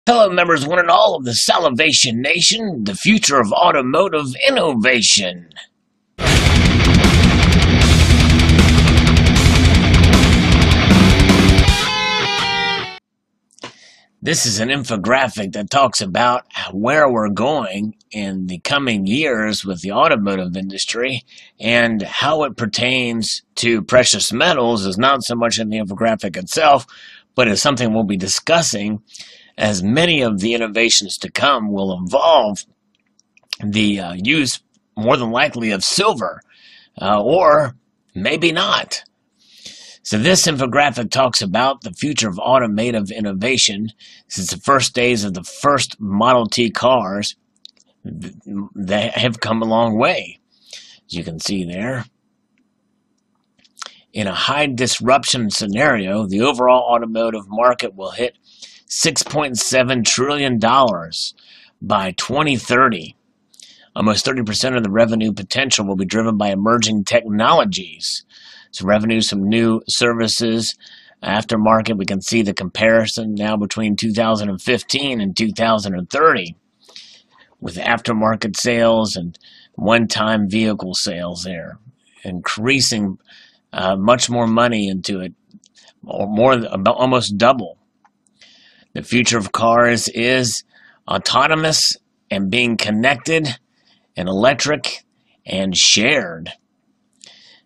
Hello, members, one and all of the Salivation Nation, the future of automotive innovation. This is an infographic that talks about where we're going in the coming years with the automotive industry and how it pertains to precious metals is not so much in the infographic itself, but is something we'll be discussing as many of the innovations to come will involve the use, more than likely, of silver, or maybe not. So this infographic talks about the future of automotive innovation since the first days of the first Model T cars. They have come a long way, as you can see there. In a high disruption scenario, the overall automotive market will hit $6.7 trillion by 2030. Almost 30% of the revenue potential will be driven by emerging technologies. So revenues from new services, aftermarket, we can see the comparison now between 2015 and 2030 with aftermarket sales and one-time vehicle sales there, increasing much more money into it, or almost double. The future of cars is autonomous and being connected and electric and shared.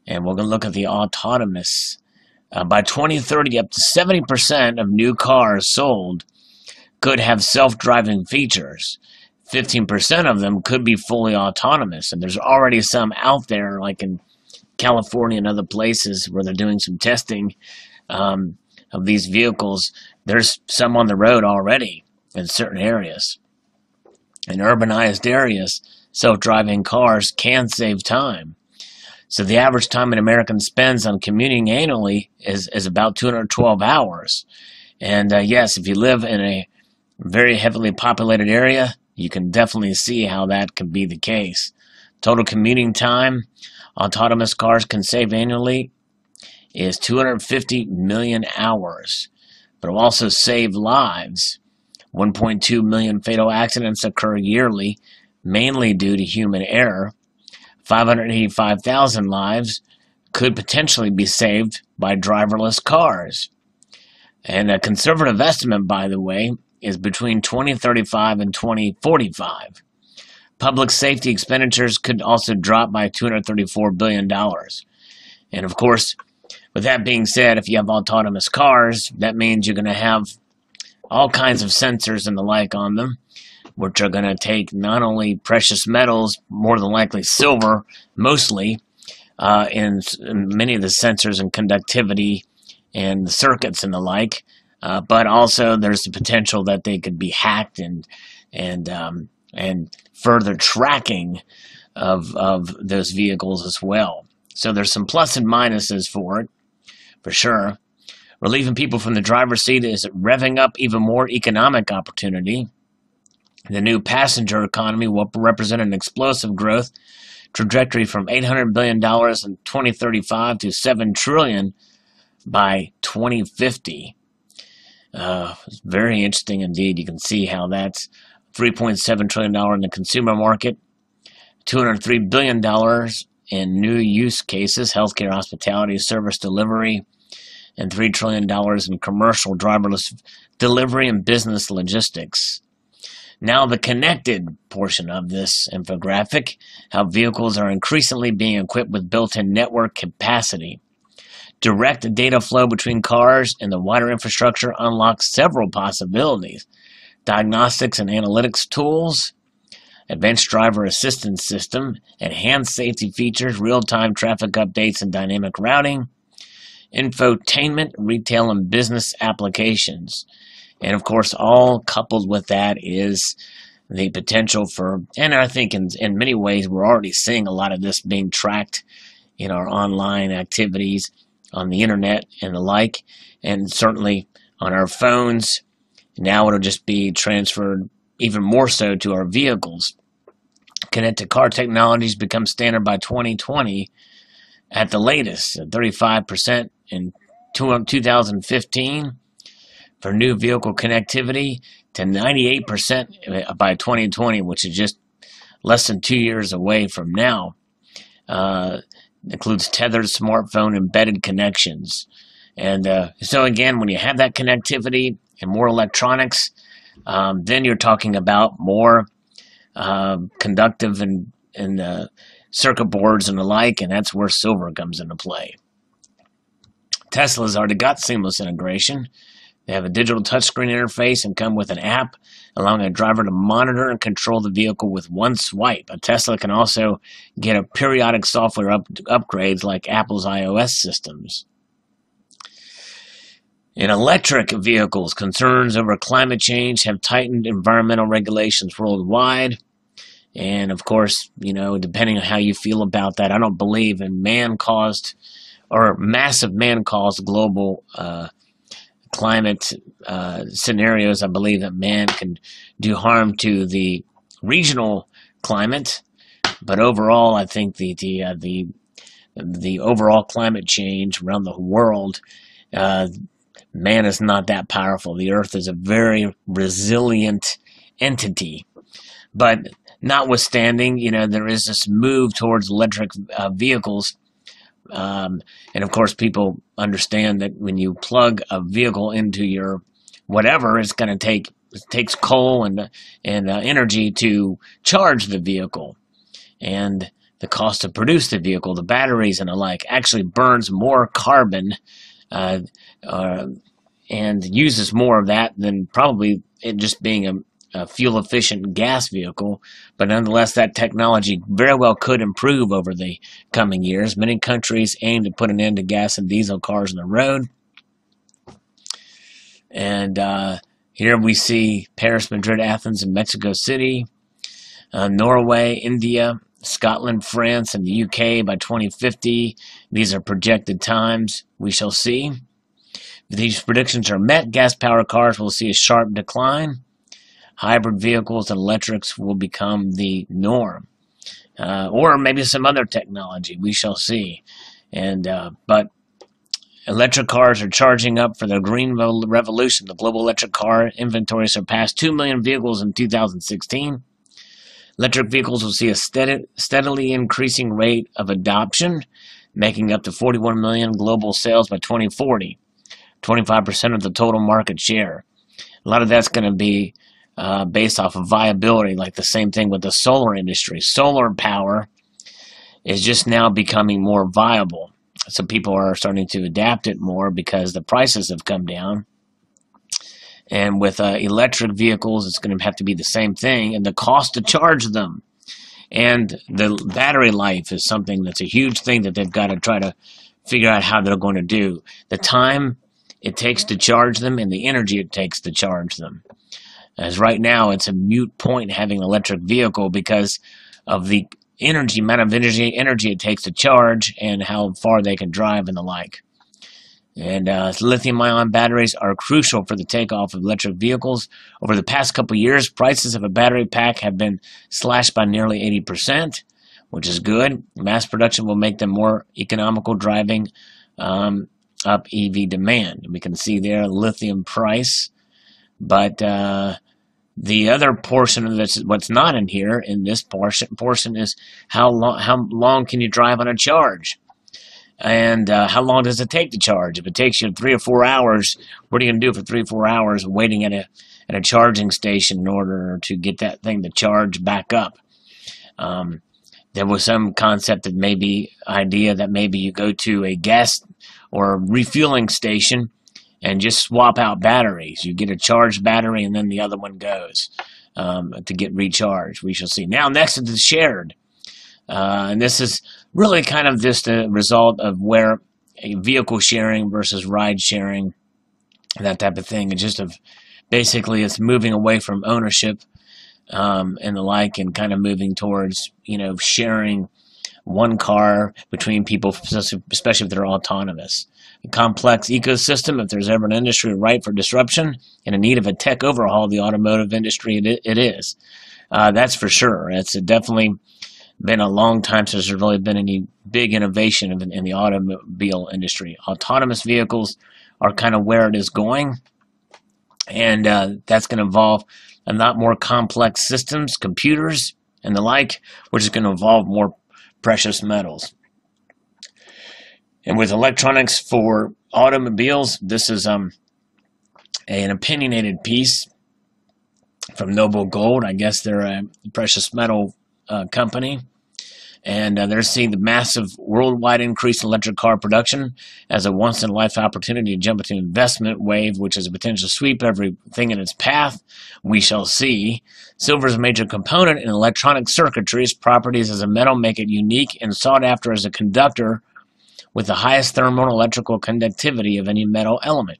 And we're going to look at the autonomous. By 2030, up to 70% of new cars sold could have self-driving features. 15% of them could be fully autonomous. And there's already some out there, like in California and other places where they're doing some testing of these vehicles. There's some on the road already in certain areas. In urbanized areas, self-driving cars can save time. So the average time an American spends on commuting annually is about 212 hours. And yes, if you live in a very heavily populated area, you can definitely see how that could be the case. Total commuting time autonomous cars can save annually is 250 million hours. But it will also save lives. 1.2 million fatal accidents occur yearly, mainly due to human error. 585,000 lives could potentially be saved by driverless cars. And a conservative estimate, by the way, is between 2035 and 2045. Public safety expenditures could also drop by $234 billion. And of course, with that being said, if you have autonomous cars, that means you're going to have all kinds of sensors and the like on them, which are going to take not only precious metals, more than likely silver, mostly, in many of the sensors and conductivity and the circuits and the like, but also there's the potential that they could be hacked and further tracking of those vehicles as well. So there's some plus and minuses for it, for sure. Relieving people from the driver's seat is revving up even more economic opportunity. The new passenger economy will represent an explosive growth trajectory from $800 billion in 2035 to $7 trillion by 2050. It's very interesting indeed. You can see how that's $3.7 trillion in the consumer market, $203 billion in new use cases, healthcare, hospitality, service delivery, and $3 trillion in commercial driverless delivery and business logistics. Now the connected portion of this infographic, how vehicles are increasingly being equipped with built-in network capacity. Direct data flow between cars and the wider infrastructure unlocks several possibilities. Diagnostics and analytics tools, advanced driver assistance system, enhanced safety features, real-time traffic updates and dynamic routing, infotainment, retail and business applications. And of course, all coupled with that is the potential for, and I think in many ways we're already seeing a lot of this being tracked in our online activities, on the internet and the like, and certainly on our phones. Now it'll just be transferred even more so to our vehicles. Connected car technologies become standard by 2020 at the latest, 35% in 2015. For new vehicle connectivity, to 98% by 2020, which is just less than 2 years away from now. Includes tethered smartphone embedded connections. And so again, when you have that connectivity and more electronics, then you're talking about more conductive and circuit boards and the like, and that's where silver comes into play. Tesla's already got seamless integration. They have a digital touchscreen interface and come with an app allowing a driver to monitor and control the vehicle with one swipe. A Tesla can also get a periodic software upgrades like Apple's iOS systems. In electric vehicles, concerns over climate change have tightened environmental regulations worldwide. And of course, you know, depending on how you feel about that, I don't believe in man-caused or massive man-caused global climate scenarios. I believe that man can do harm to the regional climate, but overall, I think the overall climate change around the world, man is not that powerful. The Earth is a very resilient entity, but notwithstanding, you know, there is this move towards electric vehicles. And of course, people understand that when you plug a vehicle into your whatever, it's going to takes coal and energy to charge the vehicle, and the cost to produce the vehicle, the batteries and the like, actually burns more carbon and uses more of that than probably it just being a fuel-efficient gas vehicle. But nonetheless, that technology very well could improve over the coming years. Many countries aim to put an end to gas and diesel cars on the road. And here we see Paris, Madrid, Athens, and Mexico City, Norway, India, Scotland, France, and the UK by 2050. These are projected times. We shall see. If these predictions are met, gas-powered cars will see a sharp decline. Hybrid vehicles and electrics will become the norm, or maybe some other technology. We shall see. And but electric cars are charging up for the green revolution. The global electric car inventory surpassed 2 million vehicles in 2016. Electric vehicles will see a steadily increasing rate of adoption, making up to 41 million global sales by 2040, 25% of the total market share. A lot of that's going to be based off of viability, like the same thing with the solar industry. Solar power is just now becoming more viable. So people are starting to adapt it more because the prices have come down. And with electric vehicles, it's going to have to be the same thing, and the cost to charge them. And the battery life is something that's a huge thing that they've got to try to figure out how they're going to do. The time it takes to charge them and the energy it takes to charge them. As right now, it's a moot point having an electric vehicle because of the amount of energy it takes to charge and how far they can drive and the like. And lithium-ion batteries are crucial for the takeoff of electric vehicles. Over the past couple of years, prices of a battery pack have been slashed by nearly 80%, which is good. Mass production will make them more economical, driving up EV demand. We can see there lithium price, but the other portion of this, what's not in here in this portion is how long can you drive on a charge, and how long does it take to charge? If it takes you 3 or 4 hours, what are you going to do for 3 or 4 hours waiting at a charging station in order to get that thing to charge back up? There was some concept that maybe you go to a gas or a refueling station and just swap out batteries. You get a charged battery and then the other one goes to get recharged. We shall see. Now, next is the shared. And this is really kind of just a result of where a vehicle sharing versus ride sharing, that type of thing. It's just basically it's moving away from ownership and the like, and kind of moving towards, you know, sharing one car between people, especially if they're autonomous. A complex ecosystem. If there's ever an industry ripe for disruption and in need of a tech overhaul, the automotive industry it is. That's for sure. It's definitely been a long time since there's really been any big innovation in the automobile industry. Autonomous vehicles are kind of where it is going. And that's going to involve a lot more complex systems, computers, and the like, which is going to involve more precious metals. And with electronics for automobiles, this is an opinionated piece from Noble Gold. I guess they're a precious metal company. And they're seeing the massive worldwide increase in electric car production as a once-in-a-life opportunity to jump into an investment wave, which is a potential to sweep everything in its path. We shall see. Silver is a major component in electronic circuitry. Its properties as a metal make it unique and sought after as a conductor with the highest thermal and electrical conductivity of any metal element.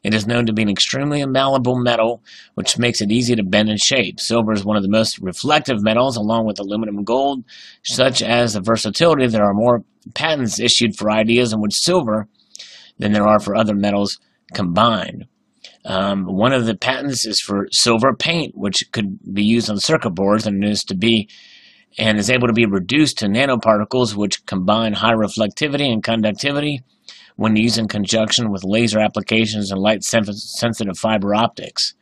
It is known to be an extremely malleable metal, which makes it easy to bend and shape. Silver is one of the most reflective metals, along with aluminum and gold, such as the versatility. There are more patents issued for ideas in which silver than there are for other metals combined. One of the patents is for silver paint, which could be used on circuit boards and is able to be reduced to nanoparticles, which combine high reflectivity and conductivity when used in conjunction with laser applications and light-sensitive fiber optics.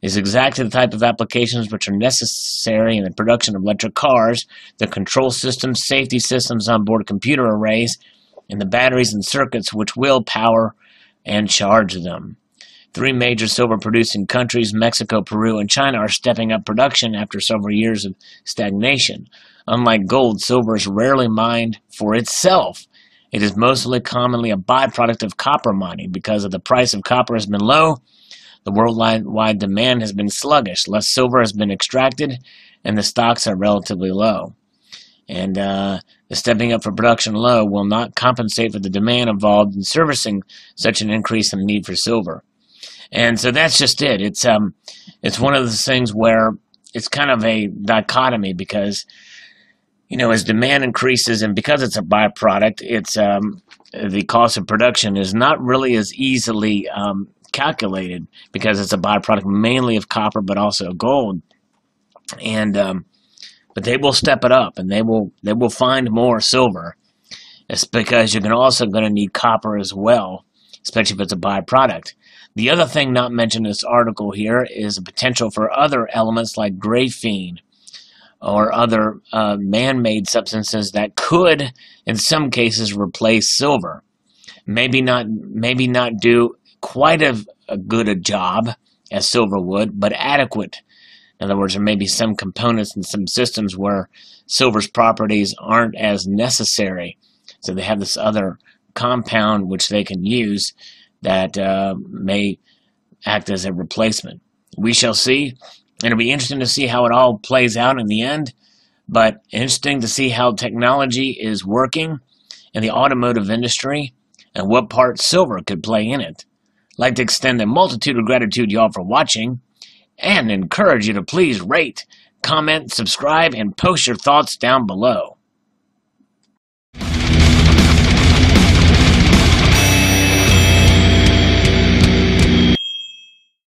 Is exactly the type of applications which are necessary in the production of electric cars, the control systems, safety systems, onboard computer arrays, and the batteries and circuits which will power and charge them. 3 major silver-producing countries, Mexico, Peru, and China, are stepping up production after several years of stagnation. Unlike gold, silver is rarely mined for itself. It is mostly commonly a byproduct of copper mining. Because of the price of copper has been low, the worldwide demand has been sluggish. Less silver has been extracted, and the stocks are relatively low. And the stepping up for production low will not compensate for the demand involved in servicing such an increase in the need for silver. And so that's just it. It's one of those things where it's kind of a dichotomy because, you know, as demand increases and because it's a byproduct, it's the cost of production is not really as easily calculated because it's a byproduct mainly of copper but also gold. And but they will step it up and they will find more silver. It's because you're also going to need copper as well, especially if it's a byproduct. The other thing not mentioned in this article here is the potential for other elements like graphene or other man-made substances that could, in some cases, replace silver. Maybe not do quite as good a job as silver would, but adequate. In other words, there may be some components and some systems where silver's properties aren't as necessary. So they have this other compound which they can use that may act as a replacement. We shall see. It'll be interesting to see how it all plays out in the end, but interesting to see how technology is working in the automotive industry and what part silver could play in it. I'd like to extend a multitude of gratitude to y'all for watching and encourage you to please rate, comment, subscribe, and post your thoughts down below.